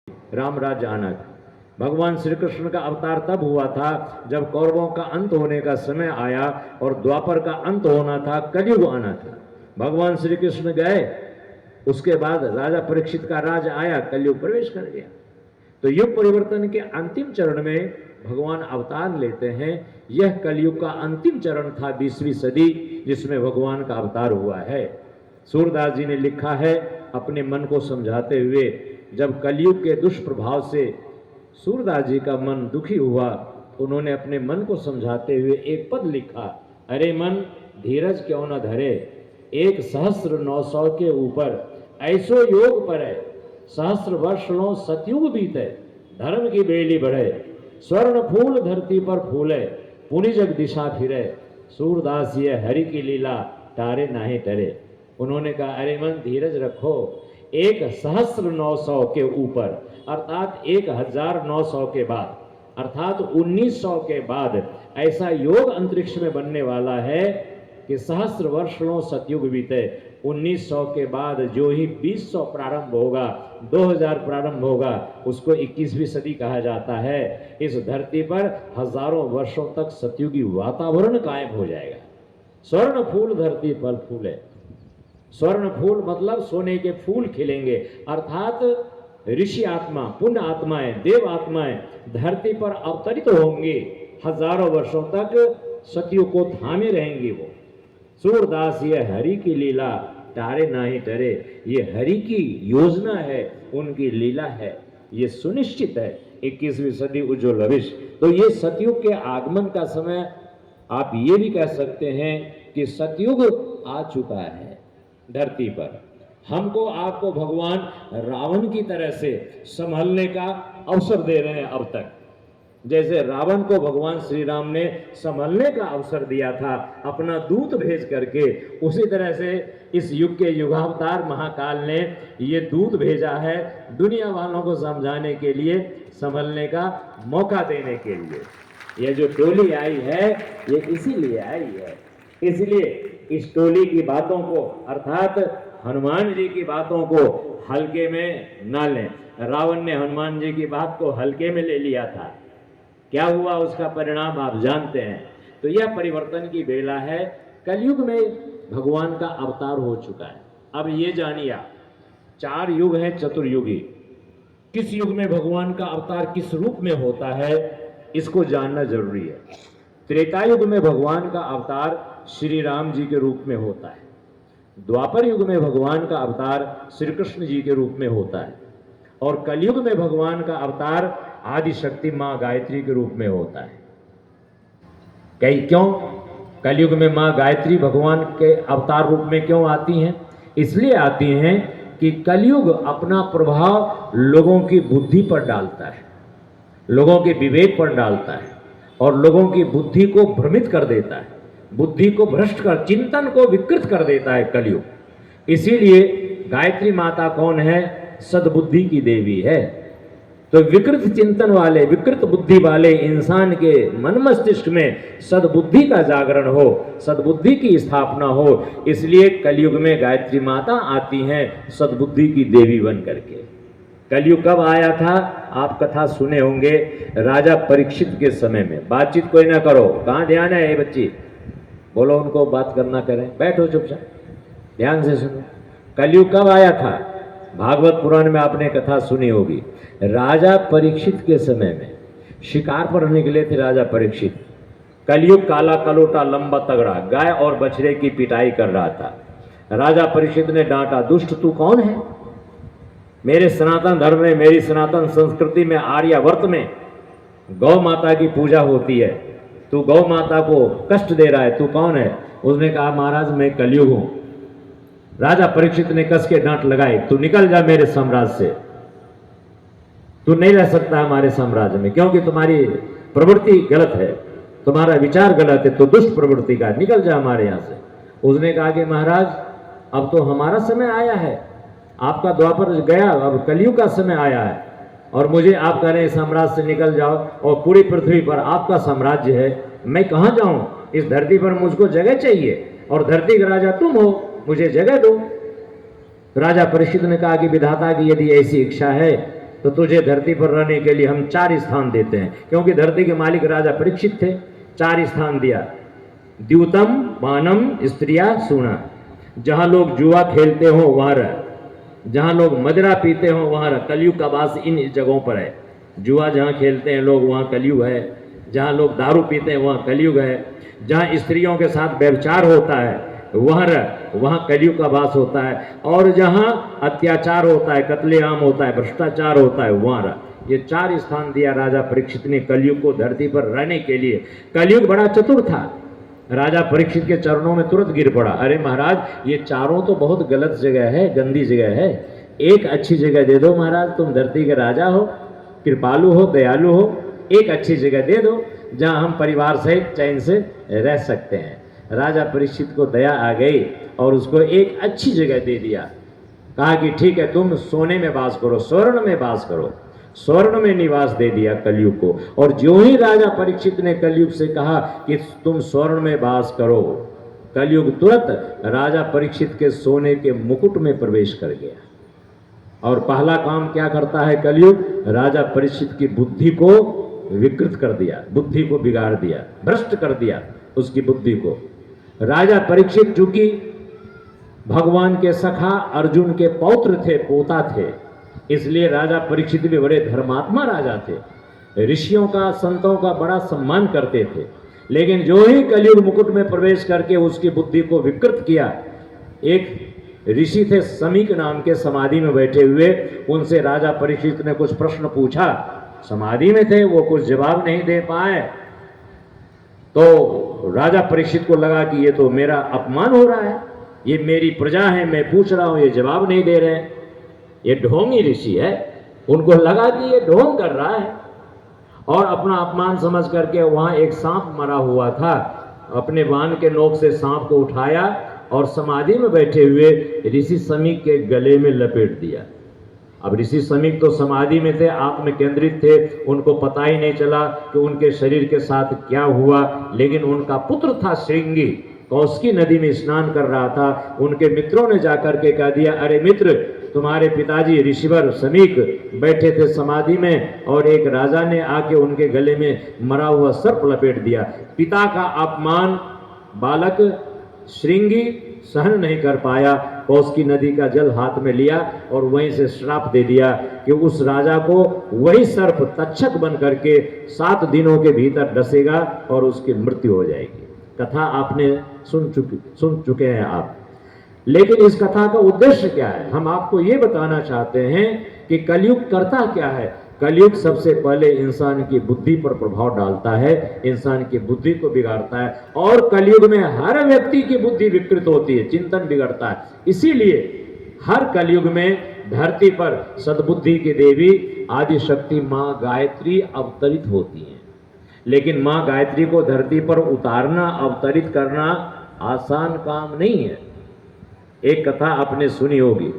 राम राज्य आना था। भगवान श्री कृष्ण का अवतार तब हुआ था जब कौरवों का अंत होने का समय आया और द्वापर का अंत होना था, कलयुग आना था। भगवान श्री कृष्ण गए, उसके बाद राजा परीक्षित का राज आया, कलयुग प्रवेश कर गया। तो युग परिवर्तन के अंतिम चरण में भगवान अवतार लेते हैं। यह कलयुग का अंतिम चरण था, 20वीं सदी, जिसमें भगवान का अवतार हुआ है। सूरदास जी ने लिखा है अपने मन को समझाते हुए, जब कलयुग के दुष्प्रभाव से सूरदास जी का मन दुखी हुआ, उन्होंने अपने मन को समझाते हुए एक पद लिखा, अरे मन धीरज क्यों न धरे, 1,900 के ऊपर ऐसो योग पर है, सहस्र वर्ष लो सतयुग बीते, धर्म की बेली बढ़े, स्वर्ण फूल धरती पर फूले, पुनि जग दिशा फिरे, सूरदास ये हरि की लीला तारे नाहे टरे। उन्होंने कहा अरे मन धीरज रखो, 1,900 के ऊपर अर्थात 1,900 के बाद अर्थात 1900 के बाद ऐसा योग अंतरिक्ष में बनने वाला है कि सहस्र वर्ष लो सतयुग बीते। 1900 के बाद जो ही 2000 प्रारंभ होगा, 2000 प्रारंभ होगा, उसको 21वीं सदी कहा जाता है। इस धरती पर हजारों वर्षों तक सतयुगी वातावरण कायम हो जाएगा। स्वर्ण फूल धरती पर फूले, स्वर्ण फूल मतलब सोने के फूल खिलेंगे, अर्थात ऋषि आत्मा, पुण्य आत्माएं, देव आत्माएं धरती पर अवतरित होंगे, हजारों वर्षों तक सतयुग को थामे रहेंगे। वो सूरदास ये हरि की लीला तारे नाही टरे, ये हरि की योजना है, उनकी लीला है, ये सुनिश्चित है 21वीं सदी उज्ज्वल भविष्य। तो ये सतयुग के आगमन का समय, आप ये भी कह सकते हैं कि सतयुग आ चुका है धरती पर। हमको आपको भगवान रावण की तरह से संभलने का अवसर दे रहे हैं। अब तक जैसे रावण को भगवान श्री राम ने संभलने का अवसर दिया था अपना दूत भेज करके, उसी तरह से इस युग के युगावतार महाकाल ने ये दूत भेजा है दुनिया वालों को समझाने के लिए, संभलने का मौका देने के लिए। ये जो टोली आई है ये इसीलिए आई है, इसलिए इस टोली की बातों को अर्थात हनुमान जी की बातों को हल्के में ना लें। रावण ने हनुमान जी की बात को हल्के में ले लिया था, क्या हुआ उसका परिणाम आप जानते हैं। तो यह परिवर्तन की बेला है, कलयुग में भगवान का अवतार हो चुका है। अब ये जानिए आप, 4 युग हैं चतुर्युगी, किस युग में भगवान का अवतार किस रूप में होता है इसको जानना जरूरी है। त्रेता युग में भगवान का अवतार श्री राम जी के रूप में होता है, द्वापर युग में भगवान का अवतार श्री कृष्ण जी के रूप में होता है, और कलयुग में भगवान का अवतार आदि शक्ति मां गायत्री के रूप में होता है। क्यों कलयुग में मां गायत्री भगवान के अवतार रूप में क्यों आती हैं? इसलिए आती हैं कि कलयुग अपना प्रभाव लोगों की बुद्धि पर डालता है, लोगों के विवेक पर डालता है, और लोगों की बुद्धि को भ्रमित कर देता है, बुद्धि को भ्रष्ट कर, चिंतन को विकृत कर देता है कलयुग। इसीलिए गायत्री माता कौन है? सद्बुद्धि की देवी है। तो विकृत चिंतन वाले, विकृत बुद्धि वाले इंसान के मन मस्तिष्क में सद्बुद्धि का जागरण हो, सद्बुद्धि की स्थापना हो, इसलिए कलयुग में गायत्री माता आती हैं सद्बुद्धि की देवी बन करके। कलयुग कब आया था? आप कथा सुने होंगे, राजा परीक्षित के समय में। बातचीत कोई ना करो, कहाँ ध्यान है ये बच्ची, बोलो उनको बात करना करें, बैठो चुपचाप, ध्यान से सुनो। कलयुग कब आया था? भागवत पुराण में आपने कथा सुनी होगी। राजा परीक्षित के समय में शिकार पर निकले थे राजा परीक्षित। कलयुग काला कलोटा लंबा तगड़ा गाय और बछड़े की पिटाई कर रहा था। राजा परीक्षित ने डांटा, दुष्ट तू कौन है? मेरे सनातन धर्म में, मेरी सनातन संस्कृति में, आर्यावर्त में गौ माता की पूजा होती है, तू गौ माता को कष्ट दे रहा है, तू कौन है? उसने कहा महाराज मैं कलयुग हूं। राजा परीक्षित ने कस के डांट लगाई, तू निकल जा मेरे साम्राज्य से, तू नहीं रह सकता हमारे साम्राज्य में, क्योंकि तुम्हारी प्रवृत्ति गलत है, तुम्हारा विचार गलत है, तो दुष्ट प्रवृत्ति का, निकल जा हमारे यहां से। उसने कहा कि महाराज अब तो हमारा समय आया है, आपका द्वापर गया, अब कलयुग का समय आया है, और मुझे आप कह रहे हैं साम्राज्य से निकल जाओ, और पूरी पृथ्वी पर आपका साम्राज्य है, मैं कहां जाऊं? इस धरती पर मुझको जगह चाहिए, और धरती का राजा तुम हो, मुझे जगह दो। राजा परीक्षित ने कहा कि विधाता की यदि ऐसी इच्छा है तो तुझे धरती पर रहने के लिए हम 4 स्थान देते हैं, क्योंकि धरती के मालिक राजा परीक्षित थे। 4 स्थान दिया, द्यूतम मानम स्त्रिया सूना। जहां लोग जुआ खेलते हो वहां रह, जहां लोग मदिरा पीते हो वहां रह। कलयुग का वास इन जगहों पर है। जुआ जहां खेलते हैं लोग वहां कलयुग है, जहां लोग दारू पीते हैं वहां कलयुग है, जहां स्त्रियों के साथ व्यभिचार होता है वहां रह, वहां कलयुग का वास होता है, और जहां अत्याचार होता है, कत्लेआम होता है, भ्रष्टाचार होता है वहां रह। ये 4 स्थान दिया राजा परीक्षित ने कलयुग को धरती पर रहने के लिए। कलयुग बड़ा चतुर था, राजा परीक्षित के चरणों में तुरंत गिर पड़ा। अरे महाराज, ये चारों तो बहुत गलत जगह है, गंदी जगह है, एक अच्छी जगह दे दो महाराज। तुम धरती के राजा हो, कृपालु हो, दयालु हो, एक अच्छी जगह दे दो जहां हम परिवार सहित चैन से रह सकते हैं। राजा परीक्षित को दया आ गई और उसको एक अच्छी जगह दे दिया। कहा कि ठीक है, तुम सोने में वास करो, स्वर्ण में वास करो। स्वर्ण में निवास दे दिया कलयुग को। और जो ही राजा परीक्षित ने कलयुग से कहा कि तुम स्वर्ण में वास करो, कलयुग तुरंत राजा परीक्षित के सोने के मुकुट में प्रवेश कर गया। और पहला काम क्या करता है कलयुग? राजा परीक्षित की बुद्धि को विकृत कर दिया, बुद्धि को बिगाड़ दिया, भ्रष्ट कर दिया उसकी बुद्धि को। राजा परीक्षित चूंकि भगवान के सखा अर्जुन के पौत्र थे, पोता थे, इसलिए राजा परीक्षित भी बड़े धर्मात्मा राजा थे, ऋषियों का, संतों का बड़ा सम्मान करते थे। लेकिन जो ही कलयुग मुकुट में प्रवेश करके उसकी बुद्धि को विकृत किया, एक ऋषि थे समीक नाम के, समाधि में बैठे हुए, उनसे राजा परीक्षित ने कुछ प्रश्न पूछा। समाधि में थे वो, कुछ जवाब नहीं दे पाए। तो राजा परीक्षित को लगा कि ये तो मेरा अपमान हो रहा है, ये मेरी प्रजा है, मैं पूछ रहा हूं, ये जवाब नहीं दे रहे, ये ढोंगी ऋषि है। उनको लगा कि ये ढोंग कर रहा है, और अपना अपमान समझ करके वहां एक सांप मरा हुआ था, अपने बाण के नोक से सांप को उठाया और समाधि में बैठे हुए ऋषि समीक के गले में लपेट दिया। अब ऋषि समीक तो समाधि में थे, आत्म केंद्रित थे, उनको पता ही नहीं चला कि उनके शरीर के साथ क्या हुआ। लेकिन उनका पुत्र था श्रृंगी, कौशिकी नदी में स्नान कर रहा था। उनके मित्रों ने जाकर के कह दिया, अरे मित्र, तुम्हारे पिताजी ऋषिवर समीक बैठे थे समाधि में, और एक राजा ने आके उनके गले में मरा हुआ सर्प लपेट दिया। पिता का अपमान बालक श्रृंगी सहन नहीं कर पाया, कौशिकी नदी का जल हाथ में लिया और वहीं से श्राप दे दिया कि उस राजा को वही सर्प तक्षक बन करके 7 दिनों के भीतर डसेगा और उसकी मृत्यु हो जाएगी। कथा आपने सुन चुके हैं आप। लेकिन इस कथा का उद्देश्य क्या है? हम आपको ये बताना चाहते हैं कि कलयुग करता क्या है। कलयुग सबसे पहले इंसान की बुद्धि पर प्रभाव डालता है, इंसान की बुद्धि को बिगाड़ता है, और कलयुग में हर व्यक्ति की बुद्धि विकृत होती है, चिंतन बिगड़ता है। इसीलिए हर कलयुग में धरती पर सद्बुद्धि की देवी आदि शक्ति मां गायत्री अवतरित होती है। लेकिन मां गायत्री को धरती पर उतारना, अवतरित करना आसान काम नहीं है। एक कथा आपने सुनी होगी,